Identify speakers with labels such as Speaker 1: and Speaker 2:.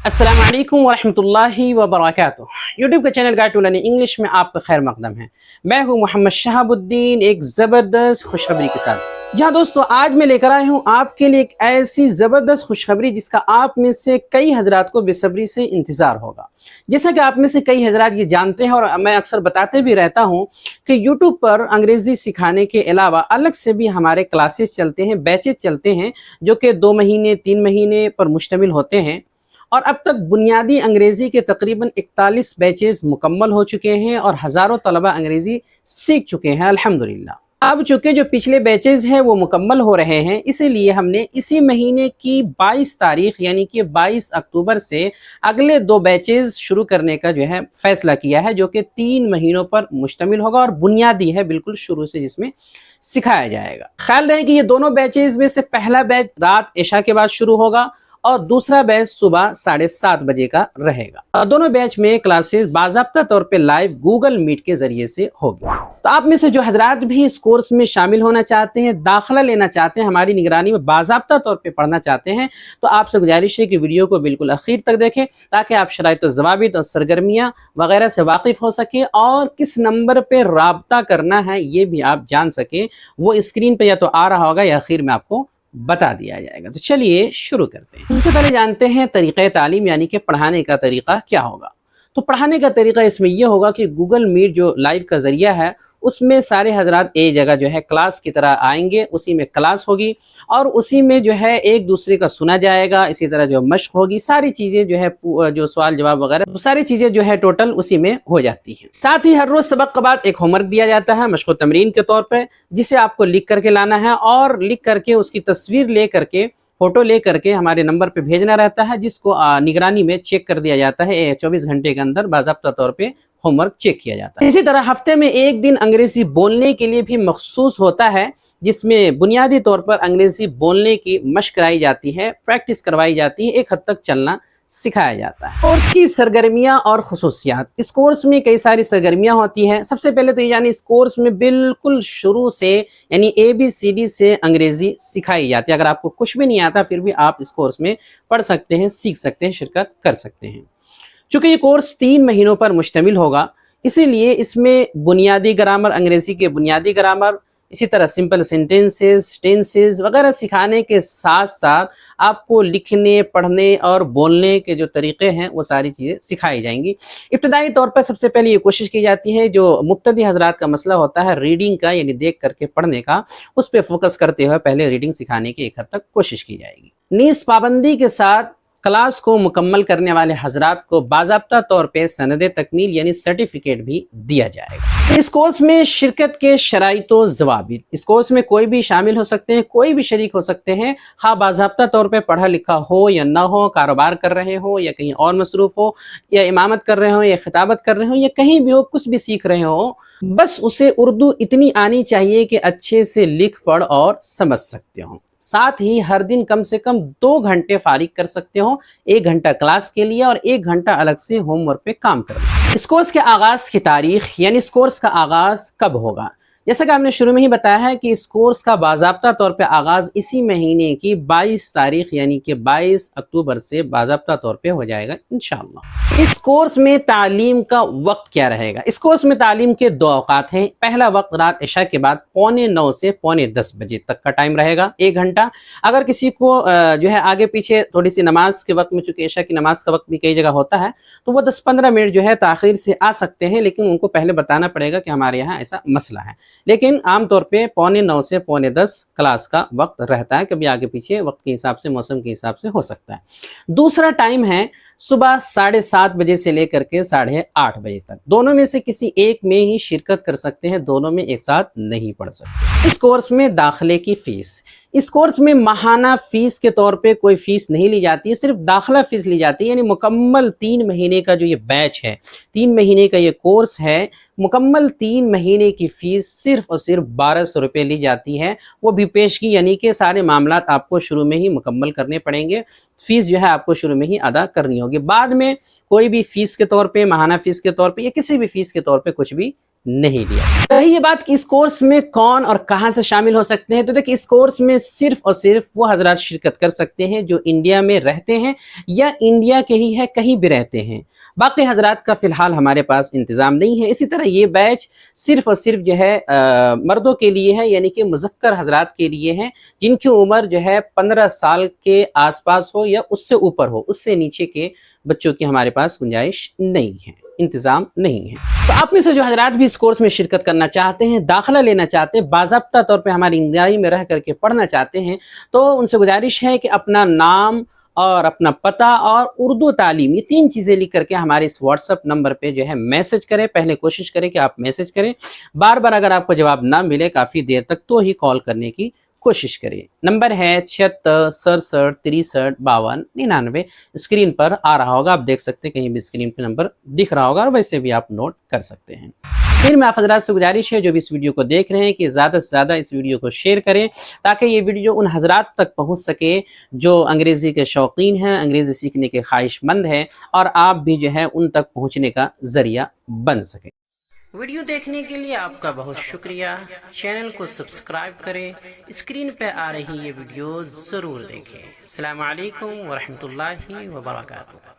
Speaker 1: अस्सलाम वालेकुम वरहमतुल्लाहि वबरकातुह। यूट्यूब के channel guide to learning English में आपका खैर मकदम है। मैं हूं मोहम्मद शहाबुद्दीन, एक ज़बरदस्त खुशखबरी के साथ। जहां दोस्तों आज मैं लेकर आया हूं आपके लिए एक ऐसी ज़बरदस्त खुशखबरी जिसका आप में से कई हजरात को बेसब्री से इंतज़ार होगा। जैसा कि आप में से कई हजरात ये जानते हैं और मैं अक्सर बताते भी रहता हूँ कि यूट्यूब पर अंग्रेज़ी सिखाने के अलावा अलग से भी हमारे क्लासेस चलते हैं, बैचेज चलते हैं, जो कि 2 महीने 3 महीने पर मुश्तमिल होते हैं। और अब तक बुनियादी अंग्रेज़ी के तकरीबन 41 बैचेस मुकम्मल हो चुके हैं और हज़ारों तलबा अंग्रेज़ी सीख चुके हैं अल्हम्दुलिल्लाह। अब चूँकि जो पिछले बैचेस हैं वो मुकम्मल हो रहे हैं, इसीलिए हमने इसी महीने की 22 तारीख यानी कि 22 अक्टूबर से अगले 2 बैचेस शुरू करने का जो है फ़ैसला किया है, जो कि 3 महीनों पर मुश्तमिल होगा और बुनियादी है बिल्कुल शुरू से, जिसमें सिखाया जाएगा। ख्याल रहे कि ये दोनों बैचेस में से पहला बैच रात इशा के बाद शुरू होगा और दूसरा बैच सुबह 7:30 बजे का रहेगा। दोनों बैच में क्लासेस बाज़ाब्ता तौर पे लाइव गूगल मीट के जरिए से होगी। तो आप में से जो हजरात भी इस कोर्स में शामिल होना चाहते हैं, दाखिला लेना चाहते हैं, हमारी निगरानी में बाज़ाब्ता तौर पे पढ़ना चाहते हैं, तो आपसे गुजारिश है कि वीडियो को बिल्कुल आखिर तक देखें ताकि आप शराइत ज़वाबित और सरगर्मियाँ वगैरह से वाकिफ़ हो सकें और किस नंबर पर राब्ता करना है ये भी आप जान सकें। वो स्क्रीन पर या तो आ रहा होगा या आखिर में आपको बता दिया जाएगा। तो चलिए शुरू करते हैं। सबसे पहले जानते हैं तरीक़े तालीम यानी कि पढ़ाने का तरीक़ा क्या होगा। तो पढ़ाने का तरीक़ा इसमें यह होगा कि गूगल मीट जो लाइव का ज़रिया है उसमें सारे हजरात एक जगह जो है क्लास की तरह आएंगे, उसी में क्लास होगी और उसी में जो है एक दूसरे का सुना जाएगा, इसी तरह जो मश्क होगी, सारी चीज़ें जो है जो सवाल जवाब वगैरह सारी चीज़ें जो है टोटल उसी में हो जाती हैं। साथ ही हर रोज़ सबक के बाद एक होमवर्क दिया जाता है मश्क व तमरीन के तौर पर, जिसे आपको लिख करके लाना है और लिख करके उसकी तस्वीर ले करके फ़ोटो ले करके हमारे नंबर पे भेजना रहता है, जिसको निगरानी में चेक कर दिया जाता है। 24 घंटे के अंदर बाज़ाब्ता तौर पे होमवर्क चेक किया जाता है। इसी तरह हफ्ते में एक दिन अंग्रेज़ी बोलने के लिए भी मखसूस होता है, जिसमें बुनियादी तौर पर अंग्रेज़ी बोलने की मशक कराई जाती है, प्रैक्टिस करवाई जाती है, एक हद तक चलना सिखाया जाता है। कोर्स की सरगर्मियाँ और खुसूसियात। इस कोर्स में कई सारी सरगर्मियाँ होती हैं। सबसे पहले तो यानी इस कोर्स में बिल्कुल शुरू से यानी ABCD से अंग्रेज़ी सिखाई जाती है। अगर आपको कुछ भी नहीं आता फिर भी आप इस कोर्स में पढ़ सकते हैं, सीख सकते हैं, शिरकत कर सकते हैं। चूँकि ये कोर्स 3 महीनों पर मुश्तमिल होगा, इसीलिए इसमें बुनियादी ग्रामर, अंग्रेज़ी के बुनियादी ग्रामर, इसी तरह सिंपल सेंटेंसेस, टेंसेस वगैरह सिखाने के साथ साथ आपको लिखने, पढ़ने और बोलने के जो तरीक़े हैं वो सारी चीज़ें सिखाई जाएंगी। इब्तदाई तौर पर सबसे पहले ये कोशिश की जाती है, जो मुब्तदी हज़रात का मसला होता है रीडिंग का यानी देख करके पढ़ने का, उस पर फोकस करते हुए पहले रीडिंग सिखाने की एक हद तक कोशिश की जाएगी। नीज़ पाबंदी के साथ क्लास को मुकम्मल करने वाले हजरात को बाज़ाब्ता तौर पे सनद तकमील यानी सर्टिफिकेट भी दिया जाएगा। इस कोर्स में शिरकत के शराइत व ज़वाबित। इस कोर्स में कोई भी शामिल हो सकते हैं, कोई भी शरीक हो सकते हैं, ख़ास बाज़ाब्ता तौर पे पढ़ा लिखा हो या ना हो, कारोबार कर रहे हो या कहीं और मसरूफ़ हो, या इमामत कर रहे हो या खिताबत कर रहे हो या कहीं भी हो, कुछ भी सीख रहे हो, बस उसे उर्दू इतनी आनी चाहिए कि अच्छे से लिख पढ़ और समझ सकते हो। साथ ही हर दिन कम से कम 2 घंटे फारिग कर सकते हो, 1 घंटा क्लास के लिए और 1 घंटा अलग से होमवर्क पे काम करना। इस कोर्स के आगाज़ की तारीख यानी इस कोर्स का आगाज़ कब होगा। जैसा कि आपने शुरू में ही बताया है कि इस कोर्स का बाज़ाब्ता तौर पे आगाज़ इसी महीने की 22 तारीख यानी कि 22 अक्टूबर से बाज़ाब्ता तौर पे हो जाएगा इंशाअल्लाह। इस कोर्स में तालीम का वक्त क्या रहेगा। इस कोर्स में तालीम के 2 औकात हैं। पहला वक्त रात इशा के बाद 9:15 से 9:45 बजे तक का टाइम रहेगा, 1 घंटा। अगर किसी को जो है आगे पीछे थोड़ी सी नमाज के वक्त में, चूँकि इशा की नमाज का वक्त भी कई जगह होता है, तो वो 10-15 मिनट जो है ताख़ीर से आ सकते हैं, लेकिन उनको पहले बताना पड़ेगा कि हमारे यहाँ ऐसा मसला है। लेकिन आमतौर पे 9:15 से 9:45 क्लास का वक्त रहता है, कभी आगे पीछे वक्त के हिसाब से, मौसम के हिसाब से हो सकता है। दूसरा टाइम है सुबह 7:30 बजे से लेकर के 8:30 बजे तक। दोनों में से किसी एक में ही शिरकत कर सकते हैं, दोनों में एक साथ नहीं पढ़ सकते। इस कोर्स में दाखिले की फ़ीस। इस कोर्स में माहाना फ़ीस के तौर पे कोई फ़ीस नहीं ली जाती है, सिर्फ दाखिला फ़ीस ली जाती है। यानी मुकम्मल 3 महीने का जो ये बैच है, 3 महीने का ये कोर्स है, मुकम्मल 3 महीने की फ़ीस सिर्फ और सिर्फ 1200 रुपये ली जाती है। वो भी पेशगी यानी कि सारे मामलात आपको शुरू में ही मुकम्मल करने पड़ेंगे, फ़ीस जो है आपको शुरू में ही अदा करनी होगी। बाद में कोई भी फ़ीस के तौर पे, माहाना फ़ीस के तौर पे या किसी भी फ़ीस के तौर पे कुछ भी नहीं लिया। रही ये बात कि इस कोर्स में कौन और कहां से शामिल हो सकते हैं, तो देखिए इस कोर्स में सिर्फ और सिर्फ वो हजरात शिरकत कर सकते हैं जो इंडिया में रहते हैं या इंडिया के ही है, कहीं भी रहते हैं। बाकी हजरात का फ़िलहाल हमारे पास इंतज़ाम नहीं है। इसी तरह ये बैच सिर्फ़ और सिर्फ जो है मर्दों के लिए है, यानी कि मुज़क्कर हजरात के लिए है जिनकी उम्र जो है 15 साल के आसपास हो या उससे ऊपर हो। उससे नीचे के बच्चों की हमारे पास गुंजाइश नहीं है, इंतज़ाम नहीं है। तो आप में से जो हजरात भी इस कोर्स में शिरकत करना चाहते हैं, दाखिला लेना चाहते हैं, बाज़ाब्ता तौर पे हमारी इंडियाई में रह करके पढ़ना चाहते हैं, तो उनसे गुजारिश है कि अपना नाम और अपना पता और उर्दू तालीम, ये 3 चीज़ें लिख करके हमारे इस व्हाट्सएप नंबर पे जो है मैसेज करें। पहले कोशिश करें कि आप मैसेज करें, बार बार अगर आपको जवाब ना मिले काफ़ी देर तक तो ही कॉल करने की कोशिश करें। नंबर है 76 67 63 52 99। स्क्रीन पर आ रहा होगा, आप देख सकते हैं, कहीं भी स्क्रीन पर नंबर दिख रहा होगा और वैसे भी आप नोट कर सकते हैं। फिर मैं आप हजरात से गुजारिश है जो भी इस वीडियो को देख रहे हैं कि ज़्यादा से ज़्यादा इस वीडियो को शेयर करें ताकि ये वीडियो उन हजरात तक पहुंच सके जो अंग्रेज़ी के शौकीन हैं, अंग्रेज़ी सीखने के ख्वाहिशमंद हैं, और आप भी जो है उन तक पहुंचने का ज़रिया बन सके। वीडियो देखने के लिए आपका बहुत शुक्रिया। चैनल को सब्सक्राइब करें, स्क्रीन पे आ रही ये वीडियो ज़रूर देखें। अस्सलामु अलैकुम व रहमतुल्लाहि व बरकातुहू।